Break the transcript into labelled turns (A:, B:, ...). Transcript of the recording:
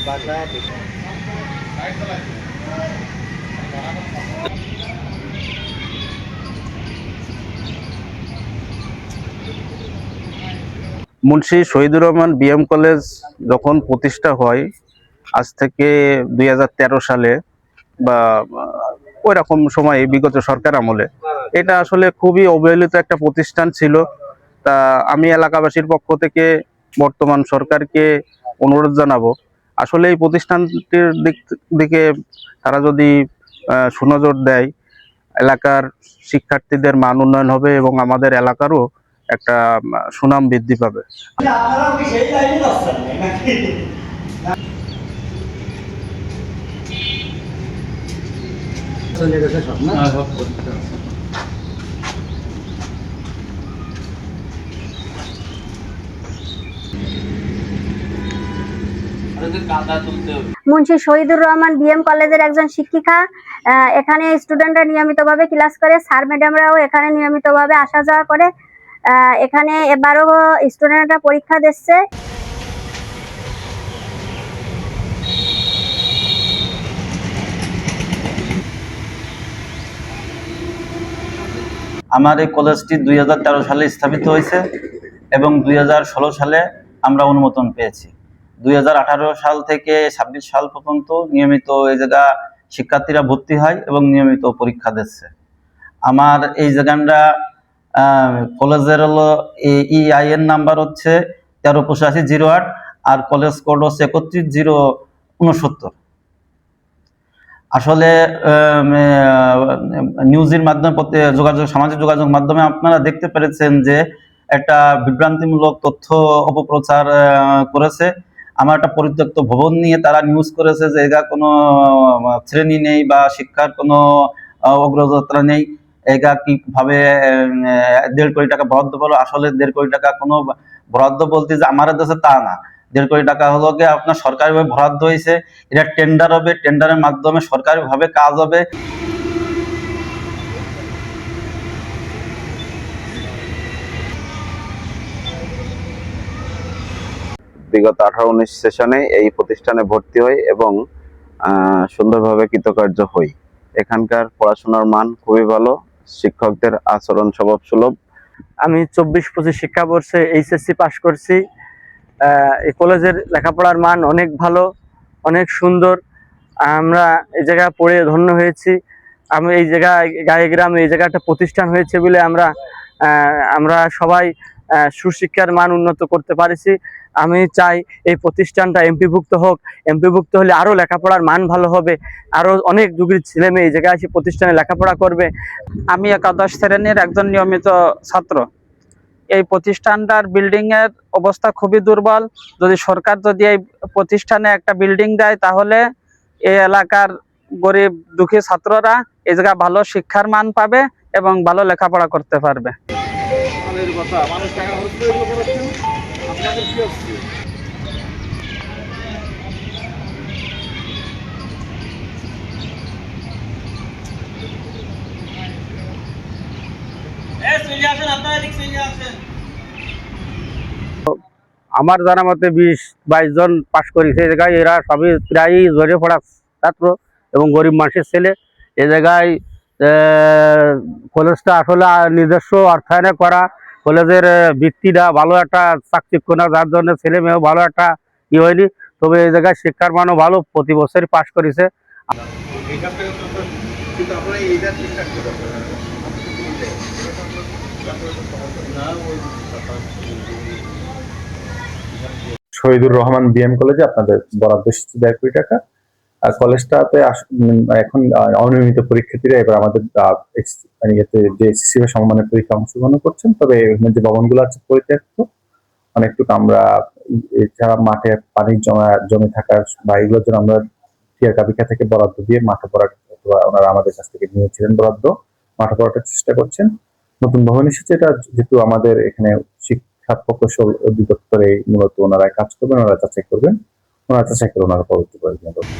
A: Munshi Shahidur Rahman BM college যখন প্রতিষ্ঠা হয় আজ থেকে 2013 সালে বা ওই রকম সময় বিগত সরকার আমলে, এটা আসলে খুবই অবহেলিত একটা প্রতিষ্ঠান ছিল। তা আমি এলাকাবাসীর পক্ষ থেকে বর্তমান সরকারকে অনুরোধ জানাবো, আসলে এই প্রতিষ্ঠানটির দিকে তারা যদি সুনজর দেয়, এলাকার শিক্ষার্থীদের মান উন্নয়ন হবে এবং আমাদের এলাকারও একটা সুনাম বৃদ্ধি পাবে।
B: মুন্সি শহীদুর রহমান বিএম কলেজের একজন শিক্ষিকা। এখানে স্টুডেন্টরা নিয়মিতভাবে ক্লাস করে, স্যার ম্যাডামরাও এখানে নিয়মিতভাবে আসা যাওয়া করে। এখানে এবারও স্টুডেন্টরা পরীক্ষা দিচ্ছে।
C: আমার এই কলেজটি 2013 সালে স্থাপিত হয়েছে এবং 2016 সালে আমরা অনুমোদন পেয়েছি। 2018 সাল থেকে 26 সাল পর্যন্ত নিয়মিত এই জায়গা শিক্ষার্থীরা ভর্তি হয় এবং নিয়মিত পরীক্ষা দিচ্ছে। আমার এই জায়গাটা কলেজের হলো EIN নাম্বার হচ্ছে 138508 আর কলেজ কোড হচ্ছে 31069। আসলে নিউজের মাধ্যমে সামাজিক যোগাযোগ মাধ্যমে আপনারা দেখতে পেরেছেন যে একটা বিভ্রান্তিমূলক তথ্য অপপ্রচার করেছে। আমার একটা পরিত্যক্ত ভবন নিয়ে তারা নিউজ করেছে যে এগা কোনো শ্রেণী নেই বা শিক্ষার কোনো অগ্রযাত্রা নেই, এগা কিভাবে 1.5 কোটি টাকা বরাদ্দ পেল। আসলে 1.5 কোটি টাকা কোনো বরাদ্দ বলতে যে আমার দেশে তা না। 1.5 কোটি টাকা হলো গিয়ে আপনার সরকারিভাবে বরাদ্দ হয়েছে, এটা টেন্ডার হবে, টেন্ডারের মাধ্যমে সরকারিভাবে কাজ হবে।
A: বিগত 18-19 সেশনে এই প্রতিষ্ঠানে ভর্তি হই এবং সুন্দরভাবে কৃতকার্য হই। এখানকার পড়াশোনার মান খুবই ভালো, শিক্ষকদের আচরণ স্বভাব সুলভ।
D: আমি 24-25 শিক্ষাবর্ষে HSC পাশ করছি। এই কলেজের লেখাপড়ার মান অনেক ভালো, অনেক সুন্দর। আমরা এই জায়গায় পড়ে ধন্য হয়েছি। আমি এই জায়গায় গায়ে গ্রামে এই জায়গাটা প্রতিষ্ঠান হয়েছে বলে আমরা সবাই সুশিক্ষার মান উন্নত করতে পারেছি। আমি চাই এই প্রতিষ্ঠানটা এমপিভুক্ত হোক। এমপিভুক্ত হলে আরও লেখাপড়ার মান ভালো হবে, আরও অনেক যুগের ছেলে মেয়ে এই জায়গায় এসে প্রতিষ্ঠানে লেখাপড়া করবে।
E: আমি একাদশ শ্রেণীর একজন নিয়মিত ছাত্র। এই প্রতিষ্ঠানটার বিল্ডিং এর অবস্থা খুবই দুর্বল। যদি সরকার এই প্রতিষ্ঠানে একটা বিল্ডিং দেয়, তাহলে এই এলাকার গরিব দুঃখী ছাত্ররা এই জায়গায় ভালো শিক্ষার মান পাবে এবং ভালো লেখাপড়া করতে পারবে।
D: আমার জানা মতে 20-22 জন পাশ করেছে এই জায়গায়। এরা সবই প্রায় জড়ে পড়া ছাত্র এবং গরিব মানুষের ছেলে। এই জায়গায় কলেজটা আসলে নিজস্ব অর্থায়নে করা। কলেজের ভিত্তিটা ভালো একটা চাকচিক্য না, যার জন্য ছেলে মেয়েও ভালো একটা হয়নি। তবে এই জায়গায় শিক্ষার মানও ভালো, প্রতি বছরই পাশ করেছে।
F: শহীদুর রহমান বিএম কলেজে আপনাদের বরাদ্দ এসেছে 1.5 কোটি টাকা। কলেজটাতে এখন অনিয়মিত পরীক্ষার্থীরা এবার আমাদের যে এসএসসি সমমানের পরীক্ষা অংশগ্রহণ করছেন। তবে যে ভবনগুলো আছে পরিত্যক্ত, অনেকটুকু আমরা এছাড়া মাঠে পানি জমে থাকার বা এগুলোর জন্য আমরা টিআরকাবিকা থেকে বরাদ্দ দিয়ে মাঠে পড়ার, ওনারা আমাদের কাছ থেকে নিয়েছিলেন বরাদ্দ, মাঠে পড়ার চেষ্টা করছেন। নতুন ভবন এসেছে, এটা যেহেতু আমাদের এখানে শিক্ষা প্রকৌশল অধিদপ্তরে মূলত ওনারা কাজ করবেন, ওনারা যাচাই করবেন, ওনারা যাচাই করে ওনারা পরবর্তী পরিকল্পনা করবেন।